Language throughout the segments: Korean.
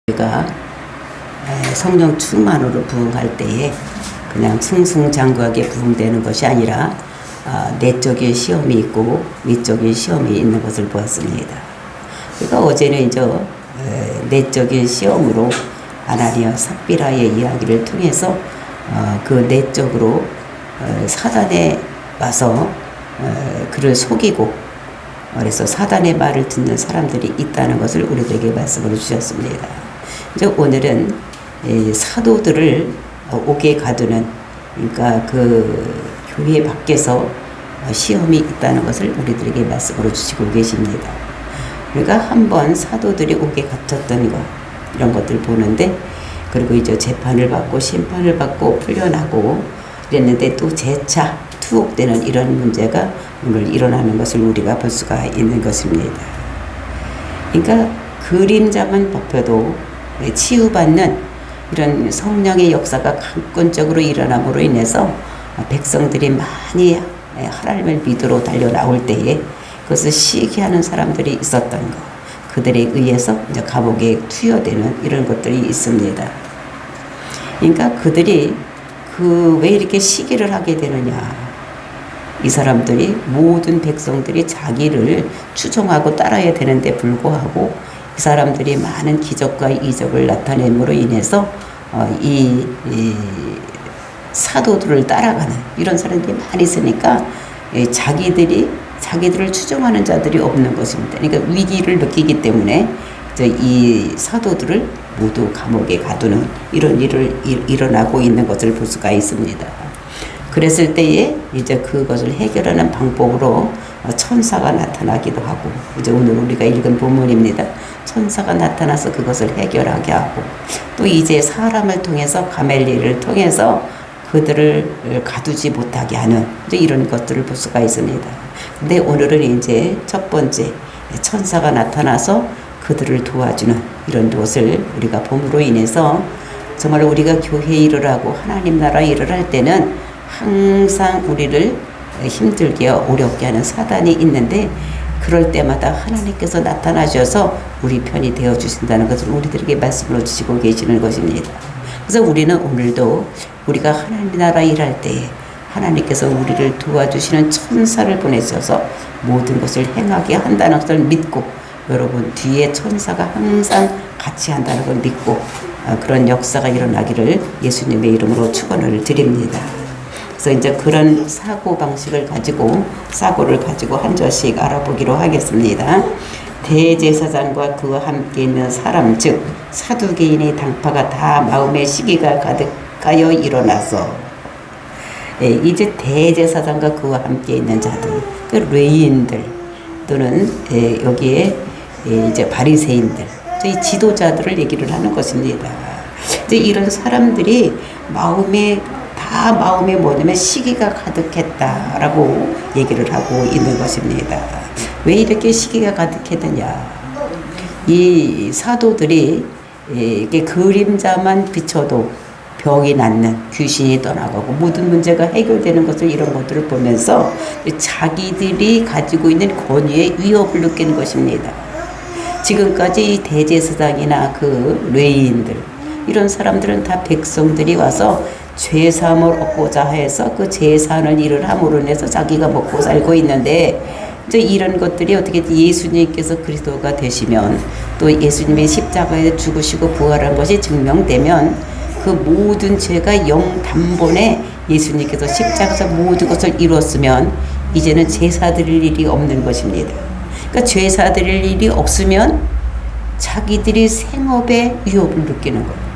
우리가 성령 충만으로 부흥할 때에 그냥 승승장구하게 부흥되는 것이 아니라 내적인 시험이 있고 위적인 시험이 있는 것을 보았습니다. 그러니까 어제는 이제 내적인 시험으로 아나니아 삽비라의 이야기를 통해서 그 내적으로 사단에 와서 그를 속이고, 그래서 사단의 말을 듣는 사람들이 있다는 것을 우리들에게 말씀을 주셨습니다. 이제 오늘은 사도들을 옥에 가두는, 그러니까 그 교회 밖에서 시험이 있다는 것을 우리들에게 말씀으로 주시고 계십니다. 그러니까 한번 사도들이 옥에 갇혔던 것, 이런 것들 보는데, 그리고 이제 재판을 받고 심판을 받고 풀려나고 이랬는데 또 재차 투옥되는 이런 문제가 오늘 일어나는 것을 우리가 볼 수가 있는 것입니다. 그러니까 그림자만 벗겨도 치유받는 이런 성령의 역사가 강권적으로 일어남으로 인해서 백성들이 많이 하나님을 믿으러 달려 나올 때에 그것을 시기하는 사람들이 있었던 것, 그들에 의해서 이제 감옥에 투여되는 이런 것들이 있습니다. 그러니까 그들이 왜 이렇게 시기를 하게 되느냐? 이 사람들이, 모든 백성들이 자기를 추종하고 따라야 되는데 불구하고 이 사람들이 많은 기적과 이적을 나타냄으로 인해서 이 사도들을 따라가는 이런 사람들이 많이 있으니까 자기들을 추종하는 자들이 없는 것입니다. 그러니까 위기를 느끼기 때문에 이 사도들을 모두 감옥에 가두는 이런 일을 일어나고 있는 것을 볼 수가 있습니다. 그랬을 때에 이제 그것을 해결하는 방법으로 천사가 나타나기도 하고, 이제 오늘 우리가 읽은 본문입니다. 천사가 나타나서 그것을 해결하게 하고, 또 이제 사람을 통해서, 가멜리엘을 통해서 그들을 가두지 못하게 하는 이제 이런 것들을 볼 수가 있습니다. 근데 오늘은 이제 첫 번째 천사가 나타나서 그들을 도와주는 이런 것을 우리가 봄으로 인해서 정말 우리가 교회 일을 하고 하나님 나라 일을 할 때는 항상 우리를 힘들게 어렵게 하는 사단이 있는데, 그럴 때마다 하나님께서 나타나셔서 우리 편이 되어 주신다는 것을 우리들에게 말씀으로 주시고 계시는 것입니다. 그래서 우리는 오늘도 우리가 하나님 나라 일할 때에 하나님께서 우리를 도와주시는 천사를 보내셔서 모든 것을 행하게 한다는 것을 믿고, 여러분 뒤에 천사가 항상 같이 한다는 걸 믿고 그런 역사가 일어나기를 예수님의 이름으로 축원을 드립니다. 그래서 이제 그런 사고를 가지고 한 절씩 알아보기로 하겠습니다. 대제사장과 그와 함께 있는 사람, 즉 사두개인의 당파가 다 마음의 시기가 가득하여 일어나서, 이제 대제사장과 그와 함께 있는 자들, 그 레위인들 또는 여기에 이제 바리새인들, 이 지도자들을 얘기를 하는 것입니다. 이제 이런 사람들이 마음에 뭐냐면 시기가 가득했다라고 얘기를 하고 있는 것입니다. 왜 이렇게 시기가 가득했느냐? 이 사도들이 이게 그림자만 비춰도 병이 낫는, 귀신이 떠나가고 모든 문제가 해결되는 것을, 이런 것들을 보면서 자기들이 가지고 있는 권위의 위협을 느끼는 것입니다. 지금까지 대제사장이나 그 레위인들, 이런 사람들은 다 백성들이 와서 죄사함을 얻고자 해서 그 제사하는 일을 함으로 인해서 자기가 먹고 살고 있는데, 이제 이런 것들이 어떻게 예수님께서 그리스도가 되시면, 또 예수님의 십자가에 죽으시고 부활한 것이 증명되면 그 모든 죄가 영단번에 예수님께서 십자가에서 모든 것을 이루었으면 이제는 제사 드릴 일이 없는 것입니다. 그러니까 제사 드릴 일이 없으면 자기들이 생업에 위협을 느끼는 거예요.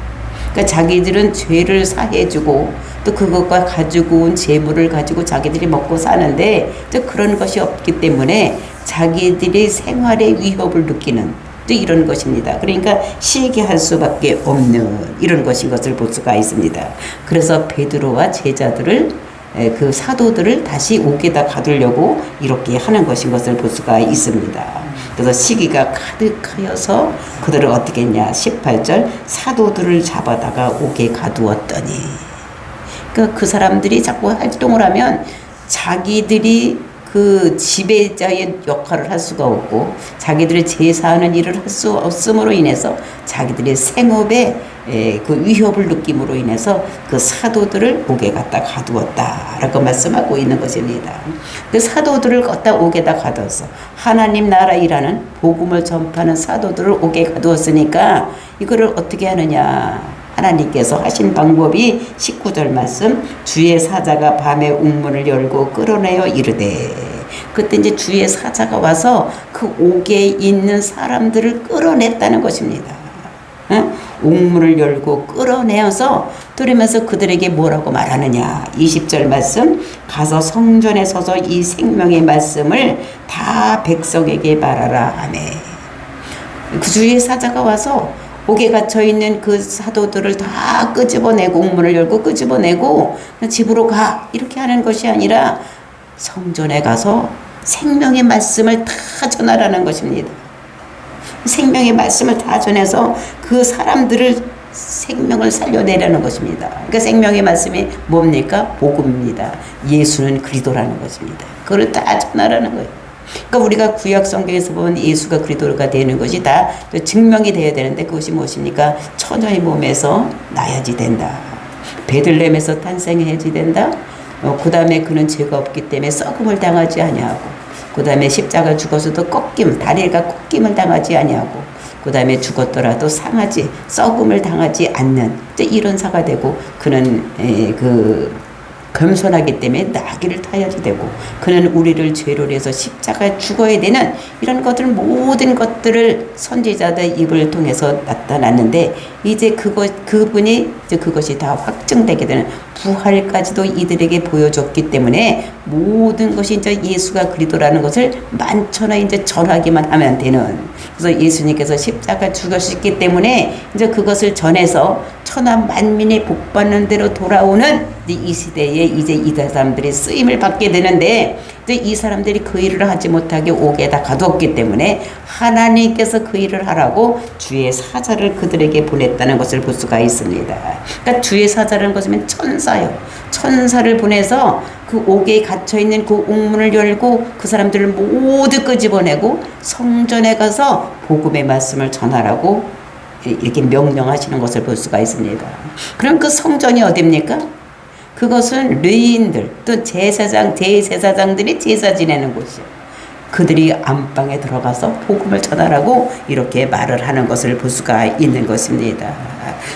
그러니까 자기들은 죄를 사해주고 또 그것과 가지고 온 재물을 가지고 자기들이 먹고 사는데, 또 그런 것이 없기 때문에 자기들이 생활에 위협을 느끼는 또 이런 것입니다. 그러니까 시기할 수밖에 없는 이런 것인 것을 볼 수가 있습니다. 그래서 베드로와 제자들을, 그 사도들을 다시 옥에다 가두려고 이렇게 하는 것인 것을 볼 수가 있습니다. 그래서 시기가 가득하여서 그들을 어떻게 했냐? 18절, 사도들을 잡아다가 옥에 가두었더니. 그러니까 그 사람들이 자꾸 활동을 하면 자기들이 그 지배자의 역할을 할 수가 없고 자기들의 제사하는 일을 할 수 없음으로 인해서 자기들의 생업에 그 위협을 느낌으로 인해서 그 사도들을 옥에 갖다 가두었다라고 말씀하고 있는 것입니다. 그 사도들을 갖다 옥에다 가둬서 하나님 나라 일하는 복음을 전파하는 사도들을 옥에 가두었으니까 이거를 어떻게 하느냐. 하나님께서 하신 방법이 19절 말씀 주의 사자가 밤에 옥문을 열고 끌어내어 이르되 그때 이제 주의 사자가 와서 그 옥에 있는 사람들을 끌어냈다는 것입니다. 응? 옥문을 열고 끌어내어서 들으면서 그들에게 뭐라고 말하느냐. 20절 말씀 가서 성전에 서서 이 생명의 말씀을 다 백성에게 말하라 하매 그 주의 사자가 와서 옥에 갇혀있는 그 사도들을 다 끄집어내고 옥문을 열고 끄집어내고 집으로 가 이렇게 하는 것이 아니라 성전에 가서 생명의 말씀을 다 전하라는 것입니다. 생명의 말씀을 다 전해서 그 사람들을 생명을 살려내라는 것입니다. 그러니까 생명의 말씀이 뭡니까? 복음입니다. 예수는 그리스도라는 것입니다. 그걸 다 전하라는 거예요. 그러니까 우리가 구약 성경에서 보면 예수가 그리스도가 되는 것이 다 증명이 되어야 되는데 그것이 무엇입니까? 처녀의 몸에서 나야지 된다. 베들레헴에서 탄생해야지 된다. 그 다음에 그는 죄가 없기 때문에 썩음을 당하지 아니하고 그 다음에 십자가 죽어서도 다리가 꺾임을 당하지 아니하고 그 다음에 죽었더라도 상하지 썩음을 당하지 않는 이런 사가 되고 그는 겸손하기 때문에 나귀를 타야지 되고 그는 우리를 죄로 해서 십자가에 죽어야 되는 이런 것들 모든 것들을 선지자들 입을 통해서 나타났는데 이제 그분이 이제 그것이 다 확증되게 되는 부활까지도 이들에게 보여줬기 때문에 모든 것이 이제 예수가 그리스도라는 것을 만천하 이제 전하기만 하면 되는 그래서 예수님께서 십자가 죽으셨기 때문에 이제 그것을 전해서 천하 만민이 복받는 대로 돌아오는 이 시대에 이제 이 사람들이 쓰임을 받게 되는데 이제 이 사람들이 그 일을 하지 못하게 옥에다 가두었기 때문에 하나님께서 그 일을 하라고 주의 사자를 그들에게 보냈다는 것을 볼 수가 있습니다. 그러니까 주의 사자라는 것이면 천사요. 천사를 보내서 그 옥에 갇혀있는 그 옥문을 열고 그 사람들을 모두 끄집어내고 성전에 가서 복음의 말씀을 전하라고 이렇게 명령하시는 것을 볼 수가 있습니다. 그럼 그 성전이 어디입니까? 그것은 레위인들 또 대제사장들이 제사 지내는 곳이에요. 그들이 안방에 들어가서 복음을 전하라고 이렇게 말을 하는 것을 볼 수가 있는 것입니다.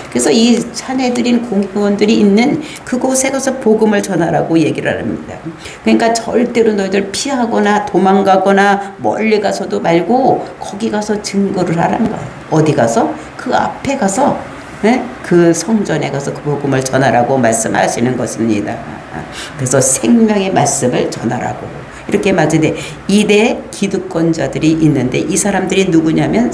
그래서 이 차례드린 공회원들이 있는 그곳에 가서 복음을 전하라고 얘기를 합니다. 그러니까 절대로 너희들 피하거나 도망가거나 멀리 가서도 말고 거기 가서 증거를 하라는 거예요. 어디 가서? 그 앞에 가서 그 성전에 가서 그 복음을 전하라고 말씀하시는 것입니다. 그래서 생명의 말씀을 전하라고 이렇게 말하는데 이대 기득권자들이 있는데 이 사람들이 누구냐면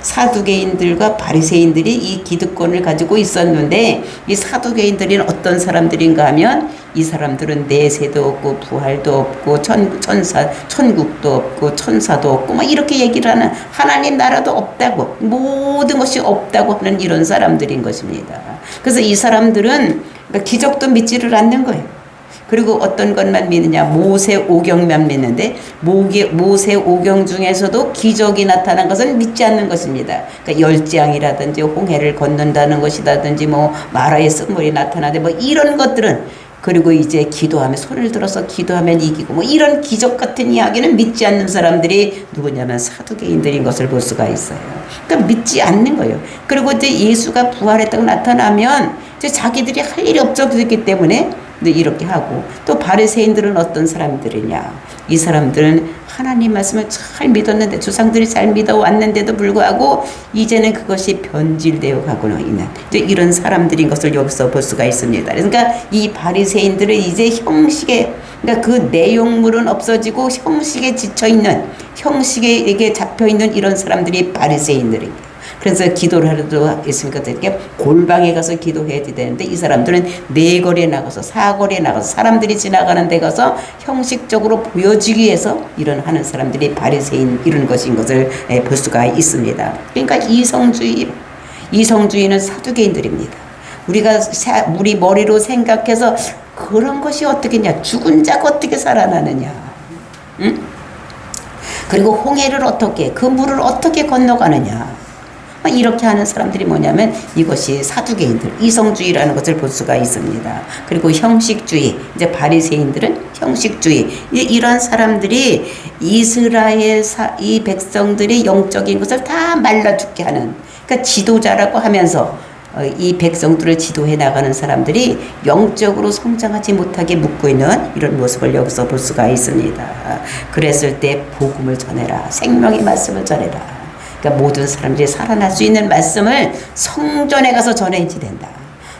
사두개인들과 바리새인들이 이 기득권을 가지고 있었는데 이 사두개인들은 어떤 사람들인가 하면 이 사람들은 내세도 없고 부활도 없고 천국도 없고 천사도 없고 막 이렇게 얘기를 하는 하나님 나라도 없다고 모든 것이 없다고 하는 이런 사람들인 것입니다. 그래서 이 사람들은 그러니까 기적도 믿지를 않는 거예요. 그리고 어떤 것만 믿느냐 모세 오경만 믿는데 모세 오경 중에서도 기적이 나타난 것은 믿지 않는 것입니다. 그러니까 열재앙이라든지 홍해를 건넌다는 것이라든지 뭐 마라의 쓴물이 나타나는데 뭐 이런 것들은 그리고 이제 기도하면 손을 들어서 기도하면 이기고 뭐 이런 기적 같은 이야기는 믿지 않는 사람들이 누구냐면 사두개인들인 것을 볼 수가 있어요. 그러니까 믿지 않는 거예요. 그리고 이제 예수가 부활했다고 나타나면 이제 자기들이 할 일이 없어졌기 때문에 이렇게 하고 또 바리새인들은 어떤 사람들이냐 이 사람들은 하나님 말씀을 잘 믿었는데 조상들이 잘 믿어왔는데도 불구하고 이제는 그것이 변질되어 가고는 있는 이런 사람들인 것을 여기서 볼 수가 있습니다. 그러니까 이 바리새인들은 이제 형식에 그러니까 그 내용물은 없어지고 형식에 지쳐있는 형식에 이게 잡혀있는 이런 사람들이 바리새인들입니다. 그래서 기도를 하려도 있으니까 이렇게 골방에 가서 기도해야 되는데 이 사람들은 내거리에 나가서 사거리에 나가서 사람들이 지나가는 데 가서 형식적으로 보여지기 위해서 이런 하는 사람들이 바리새인 이런 것인 것을 볼 수가 있습니다. 그러니까 이성주의는 사두개인들입니다. 우리 머리로 생각해서 그런 것이 어떻게냐? 죽은 자가 어떻게 살아나느냐? 응? 그리고 홍해를 어떻게, 그 물을 어떻게 건너가느냐? 이렇게 하는 사람들이 뭐냐면 이것이 사두개인들, 이성주의라는 것을 볼 수가 있습니다. 그리고 형식주의, 이제 바리새인들은 형식주의, 이런 사람들이 이스라엘 이 백성들의 영적인 것을 다 말라 죽게 하는, 그러니까 지도자라고 하면서 이 백성들을 지도해 나가는 사람들이 영적으로 성장하지 못하게 묶고 있는 이런 모습을 여기서 볼 수가 있습니다. 그랬을 때 복음을 전해라, 생명의 말씀을 전해라. 그러니까 모든 사람들이 살아날 수 있는 말씀을 성전에 가서 전해야 된다.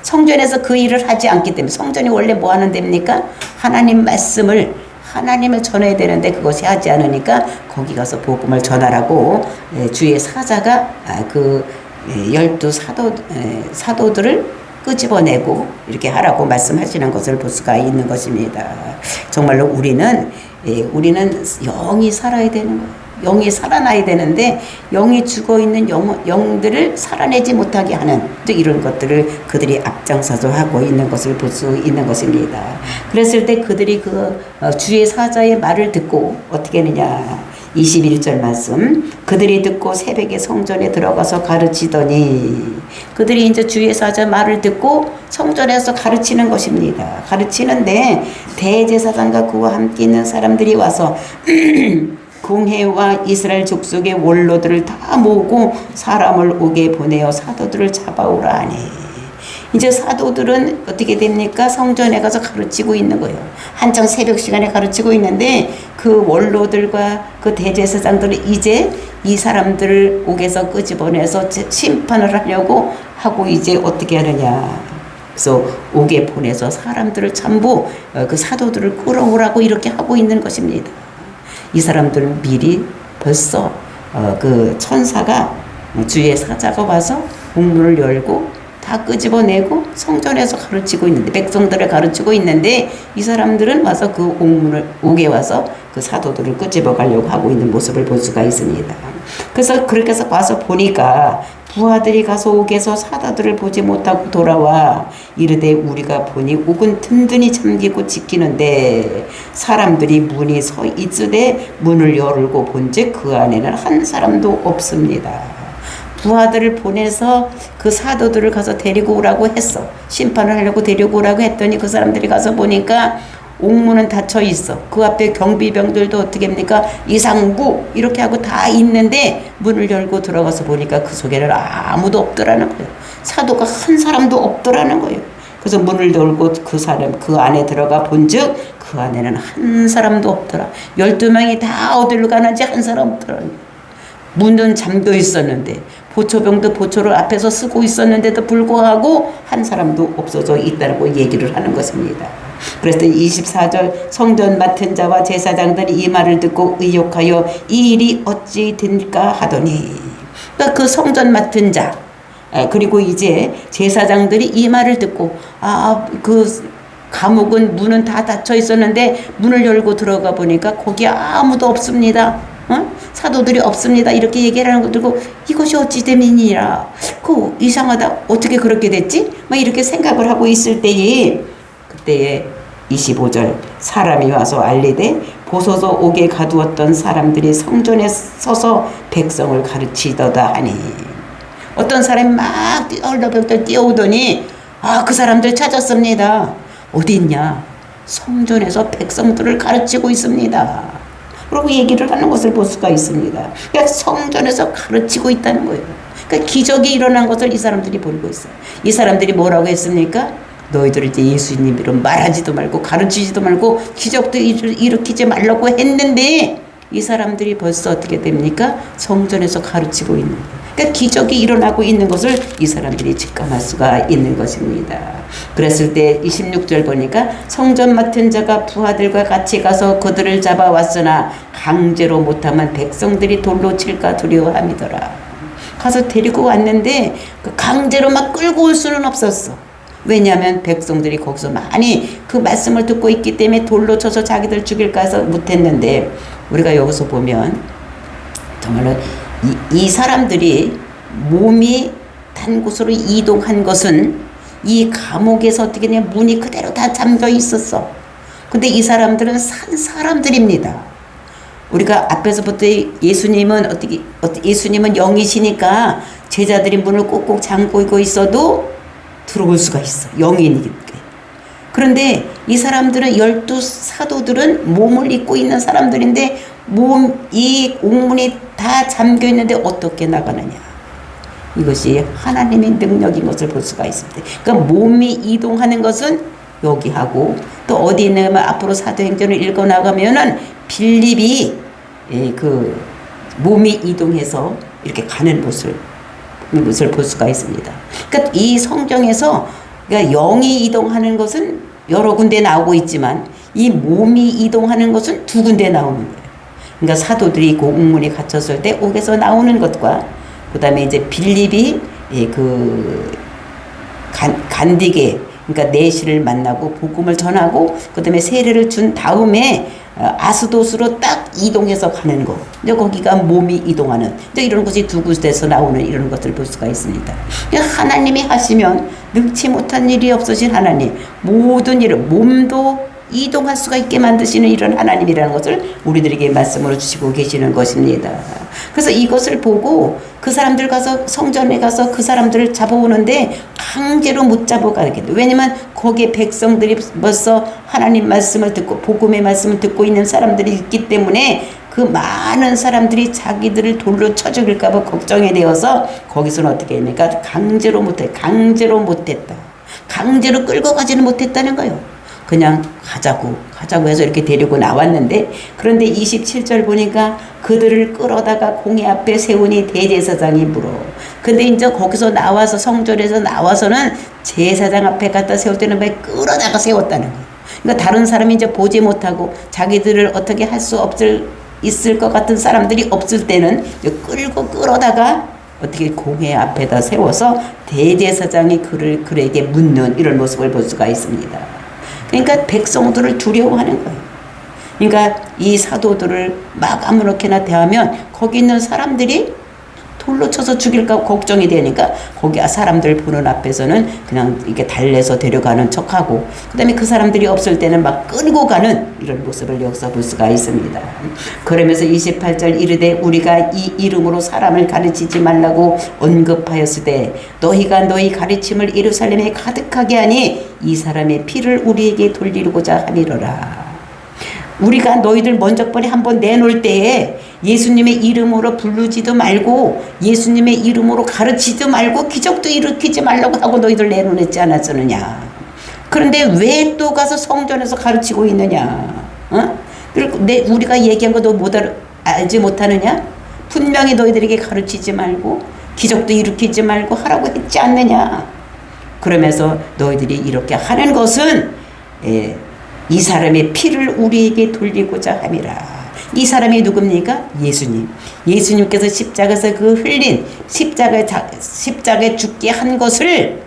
성전에서 그 일을 하지 않기 때문에, 성전이 원래 뭐 하는 데입니까? 하나님 말씀을, 하나님을 전해야 되는데 그것이 하지 않으니까 거기 가서 복음을 전하라고 주의 사자가 그 12 사도들을 끄집어내고 이렇게 하라고 말씀하시는 것을 볼 수가 있는 것입니다. 정말로 우리는 영이 살아야 되는 거예요. 영이 살아나야 되는데 영이 죽어있는 영들을 살아내지 못하게 하는 또 이런 것들을 그들이 앞장서서 하고 있는 것을 볼 수 있는 것입니다. 그랬을 때 그들이 그 주의 사자의 말을 듣고 어떻게 했느냐. 21절 말씀, 그들이 듣고 새벽에 성전에 들어가서 가르치더니, 그들이 이제 주의 사자 말을 듣고 성전에서 가르치는 것입니다. 가르치는데 대제사장과 그와 함께 있는 사람들이 와서 공회와 이스라엘 족속의 원로들을 다 모으고 사람을 오게 보내어 사도들을 잡아오라 하니, 이제 사도들은 어떻게 됩니까? 성전에 가서 가르치고 있는 거예요. 한창 새벽 시간에 가르치고 있는데 그 원로들과 그 대제사장들은 이제 이 사람들을 옥에서 끄집어내서 심판을 하려고 하고 이제 어떻게 하느냐. 그래서 옥에 보내서 사람들을 전부 그 사도들을 끌어오라고 이렇게 하고 있는 것입니다. 이 사람들은 미리 벌써 그 천사가 주의 사자가 와서 옥문을 열고 다 끄집어내고 성전에서 가르치고 있는데, 백성들을 가르치고 있는데 이 사람들은 와서 그 옥에 와서 그 사도들을 끄집어 가려고 하고 있는 모습을 볼 수가 있습니다. 그래서 그렇게 해서 와서 보니까 부하들이 가서 옥에서 사도들을 보지 못하고 돌아와 이르되 우리가 보니 옥은 든든히 잠기고 지키는데 사람들이 문이 서 있으되 문을 열고 본즉 그 안에는 한 사람도 없습니다. 부하들을 보내서 그 사도들을 가서 데리고 오라고 했어. 심판을 하려고 데리고 오라고 했더니 그 사람들이 가서 보니까 옥문은 닫혀 있어. 그 앞에 경비병들도 어떻게 합니까? 이상구 이렇게 하고 다 있는데 문을 열고 들어가서 보니까 그 속에는 아무도 없더라는 거예요. 사도가 한 사람도 없더라는 거예요. 그래서 문을 열고 그 안에 들어가 본즉 그 안에는 한 사람도 없더라. 12명이 다 어디로 가는지 한 사람 없더라는 거예요. 문은 잠겨 있었는데 보초병도 보초를 앞에서 쓰고 있었는데도 불구하고 한 사람도 없어져 있다고 얘기를 하는 것입니다. 그래서 24절 성전 맡은 자와 제사장들이 이 말을 듣고 의욕하여 이 일이 어찌 될까 하더니, 그러니까 그 성전 맡은 자 그리고 이제 제사장들이 이 말을 듣고 그 감옥은 문은 다 닫혀 있었는데 문을 열고 들어가 보니까 거기 아무도 없습니다. 사도들이 없습니다. 이렇게 얘기하는 거 들고 이것이 어찌 됨이니라. 이상하다. 어떻게 그렇게 됐지? 막 이렇게 생각을 하고 있을 때에 그때에 25절 사람이 와서 알리되 보소서 옥에 가두었던 사람들이 성전에 서서 백성을 가르치더다 하니, 어떤 사람이 막 얼렁덜 뛰어오더니 그 사람들 찾았습니다. 어디 있냐? 성전에서 백성들을 가르치고 있습니다. 그리고 얘기를 하는 것을 볼 수가 있습니다. 그러니까 성전에서 가르치고 있다는 거예요. 그러니까 기적이 일어난 것을 이 사람들이 보고 있어요. 이 사람들이 뭐라고 했습니까? 너희들 이제 예수님 이름 말하지도 말고 가르치지도 말고 기적도 일으키지 말라고 했는데 이 사람들이 벌써 어떻게 됩니까? 성전에서 가르치고 있는 거예요. 그러니까 기적이 일어나고 있는 것을 이 사람들이 직감할 수가 있는 것입니다. 그랬을 때 26절 보니까 성전 맡은 자가 부하들과 같이 가서 그들을 잡아왔으나 강제로 못하면 백성들이 돌로 칠까 두려워함이더라. 가서 데리고 왔는데 강제로 막 끌고 올 수는 없었어. 왜냐하면 백성들이 거기서 많이 그 말씀을 듣고 있기 때문에 돌로 쳐서 자기들 죽일까 해서 못했는데, 우리가 여기서 보면 정말로 이 사람들이 몸이 단 곳으로 이동한 것은 이 감옥에서 어떻게 냐 문이 그대로 다 잠겨 있었어. 근데 이 사람들은 산 사람들입니다. 우리가 앞에서부터 예수님은 예수님은 영이시니까 제자들이 문을 꼭꼭 잠그고 있어도 들어올 수가 있어. 영이니까. 그런데 이 사람들은 12 사도들은 몸을 입고 있는 사람들인데 이 옥문이 다 잠겨 있는데 어떻게 나가느냐. 이것이 하나님의 능력인 것을 볼 수가 있습니다. 그러니까 몸이 이동하는 것은 여기 하고 또 어디 있냐면 앞으로 사도행전을 읽어 나가면은 빌립이 그 몸이 이동해서 이렇게 가는 것을 볼 수가 있습니다. 그러니까 이 성경에서 그러니까 영이 이동하는 것은 여러 군데 나오고 있지만 이 몸이 이동하는 것은 2군데 나오는 거예요. 그러니까 사도들이 그 옥문에 갇혔을 때 옥에서 나오는 것과 그 다음에 이제 빌립이 간디게 그러니까 내시를 만나고 복음을 전하고 그 다음에 세례를 준 다음에 아스도스로 딱 이동해서 가는 거. 이제 거기가 몸이 이동하는 이제 이런 것이 2곳에서 나오는 이런 것들을 볼 수가 있습니다. 하나님이 하시면 능치 못한 일이 없으신 하나님, 모든 일을 몸도 이동할 수가 있게 만드시는 이런 하나님이라는 것을 우리들에게 말씀으로 주시고 계시는 것입니다. 그래서 이것을 보고 그 사람들 가서 성전에 가서 그 사람들을 잡아오는데 강제로 못 잡아가겠다. 왜냐면 거기에 백성들이 벌써 하나님 말씀을 듣고 복음의 말씀을 듣고 있는 사람들이 있기 때문에 그 많은 사람들이 자기들을 돌로 쳐 죽일까 봐 걱정이 되어서 거기서는 어떻게 합니까? 강제로 못했다. 강제로 끌고 가지는 못했다는 거예요. 그냥 가자고 해서 이렇게 데리고 나왔는데 그런데 27절 보니까 그들을 끌어다가 공회 앞에 세우니 대제사장이 물어. 근데 이제 거기서 나와서 성전에서 나와서는 제사장 앞에 갖다 세울 때는 왜 끌어다가 세웠다는 거예요. 그러니까 다른 사람이 이제 보지 못하고 자기들을 어떻게 할 수 있을 것 같은 사람들이 없을 때는 끌어다가 어떻게 공회 앞에다 세워서 대제사장이 그에게 묻는 이런 모습을 볼 수가 있습니다. 그러니까 백성들을 두려워하는 거예요. 그러니까 이 사도들을 막 아무렇게나 대하면 거기 있는 사람들이 돌로 쳐서 죽일까 걱정이 되니까 거기 사람들 보는 앞에서는 그냥 이렇게 달래서 데려가는 척하고 그다음에 그 사람들이 없을 때는 막 끌고 가는 이런 모습을 여기서 볼 수가 있습니다. 그러면서 28절 이르되 우리가 이 이름으로 사람을 가르치지 말라고 언급하였을 때 너희가 너희 가르침을 예루살렘에 가득하게 하니 이 사람의 피를 우리에게 돌리고자 함이로라. 우리가 너희들 먼저 번에 한번 내놓을 때에 예수님의 이름으로 부르지도 말고 예수님의 이름으로 가르치지도 말고 기적도 일으키지 말라고 하고 너희들 내놓았지 않았느냐. 그런데 왜 또 가서 성전에서 가르치고 있느냐. 그리고 우리가 얘기한 거 너 알지 못하느냐. 분명히 너희들에게 가르치지 말고 기적도 일으키지 말고 하라고 했지 않느냐. 그러면서 너희들이 이렇게 하는 것은 이 사람의 피를 우리에게 돌리고자 함이라. 이 사람이 누굽니까? 예수님. 예수님께서 십자가에서 그 흘린 십자가에 죽게 한 것을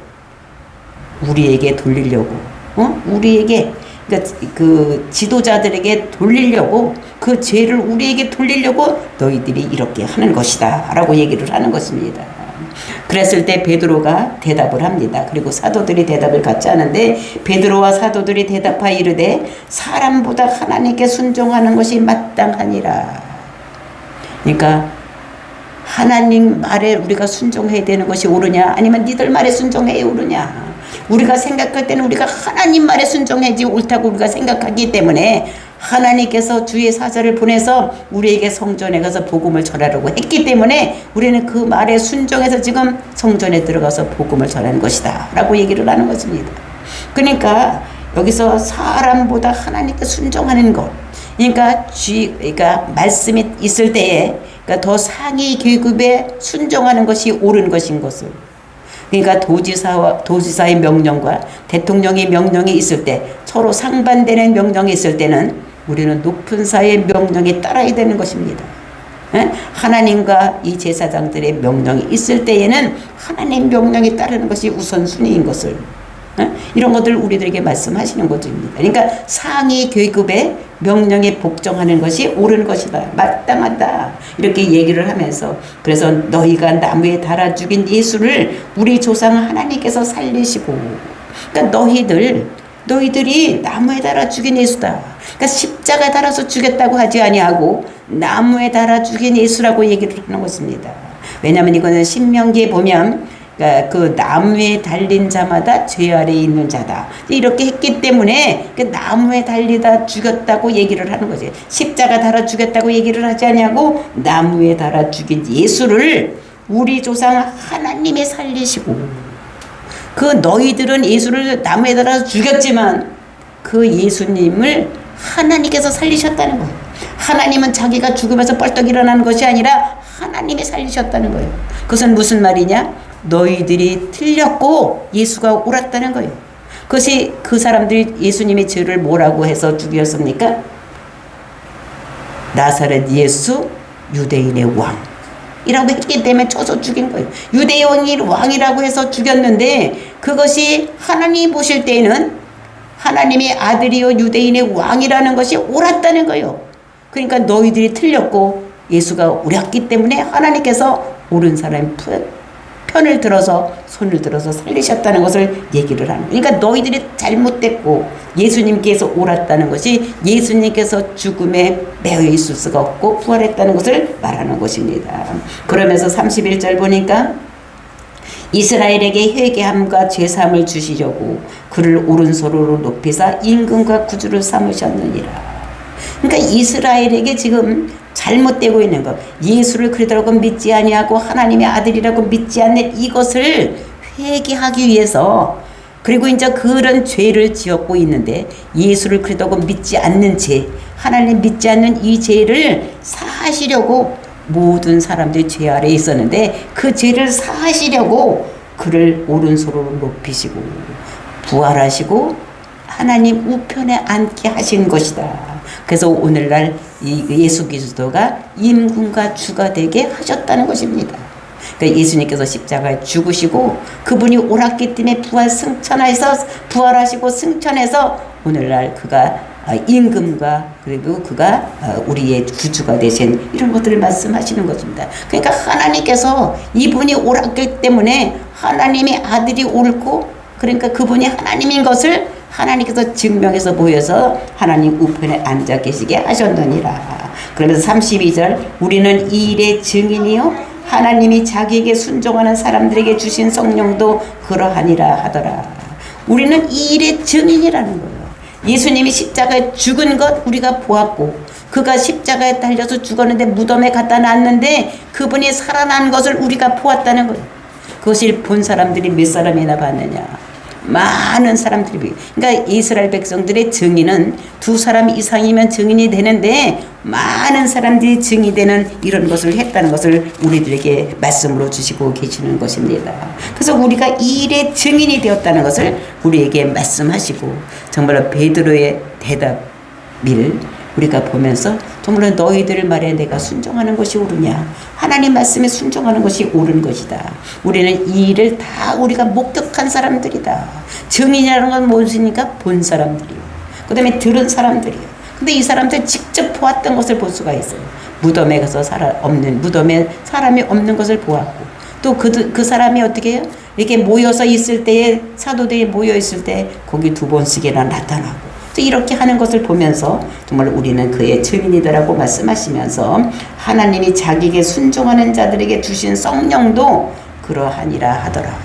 우리에게 돌리려고, 우리에게 그러니까 그 지도자들에게 돌리려고 그 죄를 우리에게 돌리려고 너희들이 이렇게 하는 것이다 라고 얘기를 하는 것입니다. 그랬을 때 베드로가 대답을 합니다. 그리고 사도들이 대답을 갖지 않은데 베드로와 사도들이 대답하여 이르되 사람보다 하나님께 순종하는 것이 마땅하니라. 그러니까 하나님 말에 우리가 순종해야 되는 것이 옳으냐 아니면 니들 말에 순종해야 옳으냐. 우리가 생각할 때는 우리가 하나님 말에 순종해야지 옳다고 우리가 생각하기 때문에 하나님께서 주의 사자를 보내서 우리에게 성전에 가서 복음을 전하라고 했기 때문에 우리는 그 말에 순종해서 지금 성전에 들어가서 복음을 전하는 것이다 라고 얘기를 하는 것입니다. 그러니까 여기서 사람보다 하나님께 순종하는 것, 그러니까 말씀이 있을 때에 그러니까 더 상위 계급에 순종하는 것이 옳은 것인 것을, 그러니까 도지사의 명령과 대통령의 명령이 있을 때 서로 상반되는 명령이 있을 때는 우리는 높은 사의 명령에 따라야 되는 것입니다. 하나님과 이 제사장들의 명령이 있을 때에는 하나님 명령에 따르는 것이 우선순위인 것을 이런 것들을 우리들에게 말씀하시는 것입니다. 그러니까 상위 계급에 명령에 복종하는 것이 옳은 것이다. 마땅하다. 이렇게 얘기를 하면서 그래서 너희가 나무에 달아 죽인 예수를 우리 조상 하나님께서 살리시고 그러니까 너희들이 나무에 달아 죽인 예수다. 그러니까 십자가에 달아서 죽였다고 하지 아니하고 나무에 달아 죽인 예수라고 얘기를 하는 것입니다. 왜냐하면 이거는 신명기에 보면 그 나무에 달린 자마다 죄 아래에 있는 자다. 이렇게 했기 때문에 그 나무에 달리다 죽였다고 얘기를 하는 거지. 십자가 달아 죽였다고 얘기를 하지 않냐고 나무에 달아 죽인 예수를 우리 조상 하나님이 살리시고 그 너희들은 예수를 나무에 달아서 죽였지만 그 예수님을 하나님께서 살리셨다는 거예요. 하나님은 자기가 죽으면서 뻘떡 일어나는 것이 아니라 하나님이 살리셨다는 거예요. 그것은 무슨 말이냐? 너희들이 틀렸고 예수가 옳았다는 거예요. 그것이 그 사람들이 예수님의 죄를 뭐라고 해서 죽였습니까? 나사렛 예수 유대인의 왕이라고 했기 때문에 쳐서 죽인 거예요. 유대인의 왕이라고 해서 죽였는데 그것이 하나님 보실 때에는 하나님의 아들이요 유대인의 왕이라는 것이 옳았다는 거예요. 그러니까 너희들이 틀렸고 예수가 옳았기 때문에 하나님께서 옳은 사람의 편을 들어서 손을 들어서 살리셨다는 것을 얘기를 하는 거예요. 그러니까 너희들이 잘못됐고 예수님께서 옳았다는 것이 예수님께서 죽음에 매여 있을 수가 없고 부활했다는 것을 말하는 것입니다. 그러면서 31절 보니까 이스라엘에게 회개함과 죄사함을 주시려고 그를 오른손으로 높이사 임금과 구주를 삼으셨느니라. 그러니까 이스라엘에게 지금 잘못되고 있는 것, 예수를 그리스도라고 믿지 아니하고 하나님의 아들이라고 믿지 않는 이것을 회개하기 위해서 그리고 이제 그런 죄를 지었고 있는데 예수를 그리스도라고 믿지 않는 죄, 하나님 믿지 않는 이 죄를 사하시려고 모든 사람들이 죄 아래에 있었는데 그 죄를 사하시려고 그를 오른손으로 높이시고 부활하시고 하나님 우편에 앉게 하신 것이다. 그래서 오늘날 예수 그리스도가 임금과 주가 되게 하셨다는 것입니다. 그러니까 예수님께서 십자가에 죽으시고 그분이 옳았기 때문에 부활하시고 승천해서 오늘날 그가 임금과 그리고 그가 우리의 구주가 되신 이런 것들을 말씀하시는 것입니다. 그러니까 하나님께서 이분이 옳았기 때문에 하나님의 아들이 옳고 그러니까 그분이 하나님인 것을 하나님께서 증명해서 보여서 하나님 우편에 앉아 계시게 하셨느니라. 그러면서 32절 우리는 이 일의 증인이요 하나님이 자기에게 순종하는 사람들에게 주신 성령도 그러하니라 하더라. 우리는 이 일의 증인이라는 거예요. 예수님이 십자가에 죽은 것 우리가 보았고 그가 십자가에 달려서 죽었는데 무덤에 갖다 놨는데 그분이 살아난 것을 우리가 보았다는 거예요. 그것을 본 사람들이 몇 사람이나 봤느냐? 많은 사람들이. 그러니까 이스라엘 백성들의 증인은 2사람 이상이면 증인이 되는데 많은 사람들이 증인이 되는 이런 것을 했다는 것을 우리들에게 말씀으로 주시고 계시는 것입니다. 그래서 우리가 이 일의 증인이 되었다는 것을 우리에게 말씀하시고 정말로 베드로의 대답을 우리가 보면서 정말로 너희들 말에 내가 순종하는 것이 옳으냐? 하나님 말씀에 순종하는 것이 옳은 것이다. 우리는 이 일을 다 우리가 목격한 사람들이다. 증인이라는 건 무엇이니까? 본 사람들이요. 그 다음에 들은 사람들이요. 근데 이 사람들 직접 보았던 것을 볼 수가 있어요. 무덤에 가서 무덤에 사람이 없는 것을 보았고 또 그 사람이 어떻게 해요? 이렇게 모여서 있을 때에 사도들이 모여 있을 때 거기 2번씩이나 나타나고 이렇게 하는 것을 보면서 정말 우리는 그의 증인이다라고 말씀하시면서 하나님이 자기에게 순종하는 자들에게 주신 성령도 그러하니라 하더라.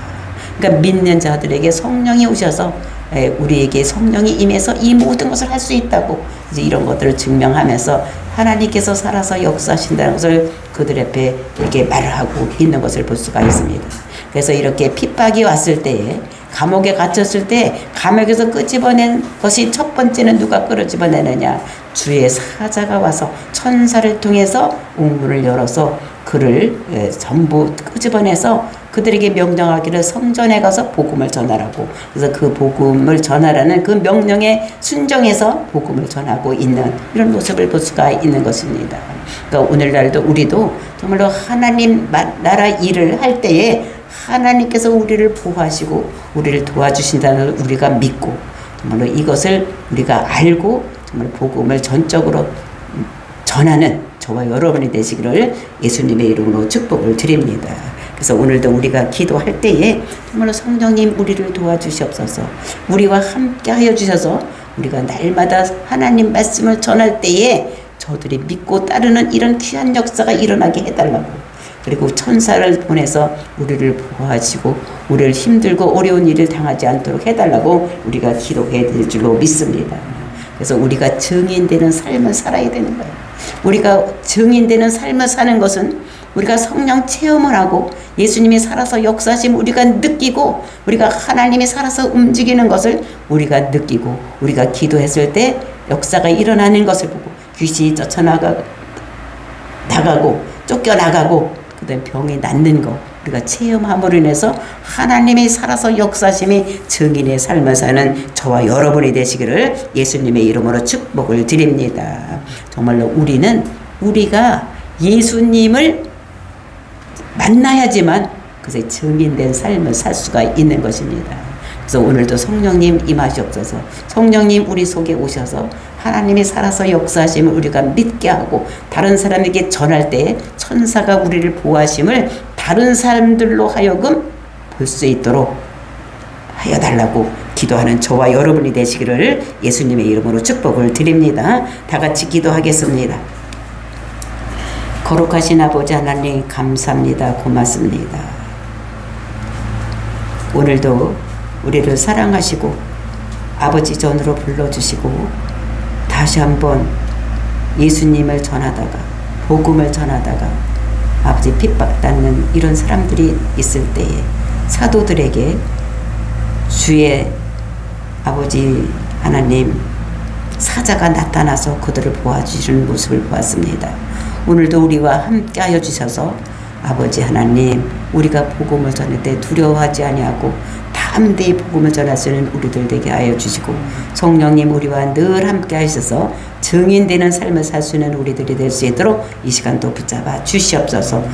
그러니까 믿는 자들에게 성령이 오셔서 우리에게 성령이 임해서 이 모든 것을 할 수 있다고 이제 이런 것들을 증명하면서 하나님께서 살아서 역사하신다는 것을 그들 앞에 이렇게 말을 하고 있는 것을 볼 수가 있습니다. 그래서 이렇게 핍박이 왔을 때에 감옥에 갇혔을 때 감옥에서 끄집어낸 것이 첫 번째는 누가 끄집어내느냐? 주의 사자가 와서 천사를 통해서 옥문을 열어서 그를 전부 끄집어내서 그들에게 명령하기를 성전에 가서 복음을 전하라고. 그래서 그 복음을 전하라는 그 명령에 순종해서 복음을 전하고 있는 이런 모습을 볼 수가 있는 것입니다. 그러니까 오늘날도 우리도 정말로 하나님 나라 일을 할 때에 하나님께서 우리를 보호하시고 우리를 도와주신다는 걸 우리가 믿고 정말로 이것을 우리가 알고 정말 복음을 전적으로 전하는 저와 여러분이 되시기를 예수님의 이름으로 축복을 드립니다. 그래서 오늘도 우리가 기도할 때에 정말로 성령님 우리를 도와주시옵소서. 우리와 함께 하여 주셔서 우리가 날마다 하나님 말씀을 전할 때에 저들이 믿고 따르는 이런 귀한 역사가 일어나게 해달라고, 그리고 천사를 보내서 우리를 보호하시고 우리를 힘들고 어려운 일을 당하지 않도록 해달라고 우리가 기도해야 될 줄로 믿습니다. 그래서 우리가 증인되는 삶을 살아야 되는 거예요. 우리가 증인되는 삶을 사는 것은 우리가 성령 체험을 하고 예수님이 살아서 역사하심 우리가 느끼고, 우리가 하나님이 살아서 움직이는 것을 우리가 느끼고, 우리가 기도했을 때 역사가 일어나는 것을 보고 귀신이 쫓아나가고 쫓겨나가고 그다음에 병이 낫는 거 우리가 체험함으로 인해서 하나님이 살아서 역사심이 증인의 삶을 사는 저와 여러분이 되시기를 예수님의 이름으로 축복을 드립니다. 정말로 우리가 예수님을 만나야지만 그새 증인된 삶을 살 수가 있는 것입니다. 그래서 오늘도 성령님 임하시옵소서. 성령님 우리 속에 오셔서 하나님이 살아서 역사하심을 우리가 믿게 하고 다른 사람에게 전할 때 천사가 우리를 보호하심을 다른 사람들로 하여금 볼 수 있도록 하여 달라고 기도하는 저와 여러분이 되시기를 예수님의 이름으로 축복을 드립니다. 다 같이 기도하겠습니다. 거룩하신 아버지 하나님 감사합니다. 고맙습니다. 오늘도 우리를 사랑하시고 아버지 전으로 불러주시고 다시 한번 예수님을 전하다가 복음을 전하다가 아버지 핍박받는 이런 사람들이 있을 때에 사도들에게 주의 아버지 하나님 사자가 나타나서 그들을 도와주시는 모습을 보았습니다. 오늘도 우리와 함께 하여 주셔서 아버지 하나님 우리가 복음을 전할 때 두려워하지 아니하고 담대히 복음을 전할 수 있는 우리들 되게 하여 주시고 성령님 우리와 늘 함께 하셔서 증인되는 삶을 살 수 있는 우리들이 될 수 있도록 이 시간도 붙잡아 주시옵소서.